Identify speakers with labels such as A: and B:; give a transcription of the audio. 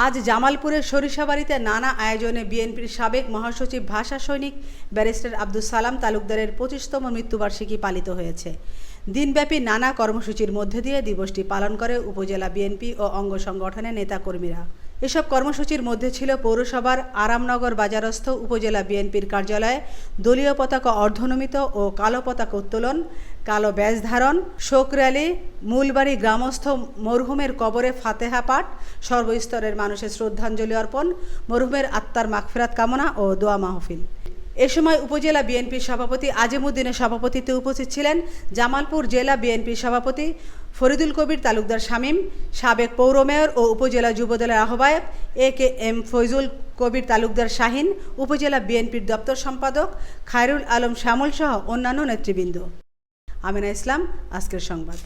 A: আজ জামালপুরের সরিষাবাড়িতে নানা আয়োজনে বিএনপির সাবেক মহাসচিব ভাষা সৈনিক ব্যারিস্টার আব্দুস সালাম তালুকদারের 25তম মৃত্যুবার্ষিকী পালিত হয়েছে। দিনব্যাপী নানা কর্মসূচির মধ্যে দিয়ে দিবসটি পালন করে উপজেলা বিএনপি ও অঙ্গ সংগঠনের নেতাকর্মীরা। এসব কর্মসূচির মধ্যে ছিল পৌরসভার আরামনগর বাজারস্থ উপজেলা বিএনপির কার্যালয়ে দলীয় পতাকা অর্ধনমিত ও কালো পতাকা উত্তোলন, কালো ব্যাজ ধারণ, শোক র্যালি, মূলবাড়ি গ্রামস্থ মরহুমের কবরে ফাতেহা পাঠ, সর্বস্তরের মানুষের শ্রদ্ধাঞ্জলি অর্পণ, মরহুমের আত্মার মাগফিরাত কামনা ও দোয়া মাহফিল। এ সময় উপজেলা বিএনপির সভাপতি আজিমউদ্দিনের সভাপতিত্বে উপস্থিত ছিলেন জামালপুর জেলা বিএনপির সভাপতি ফরিদুল কবির তালুকদার শামীম, সাবেক পৌর মেয়র ও উপজেলা যুবদলের আহ্বায়ক এ.কে.এম. ফয়জুল কবির তালুকদার শাহিন, উপজেলা বিএনপির দপ্তর সম্পাদক খায়রুল আলম শ্যামল সহ অন্যান্য নেতৃবৃন্দ। আমিনা ইসলাম, আজকের সংবাদ।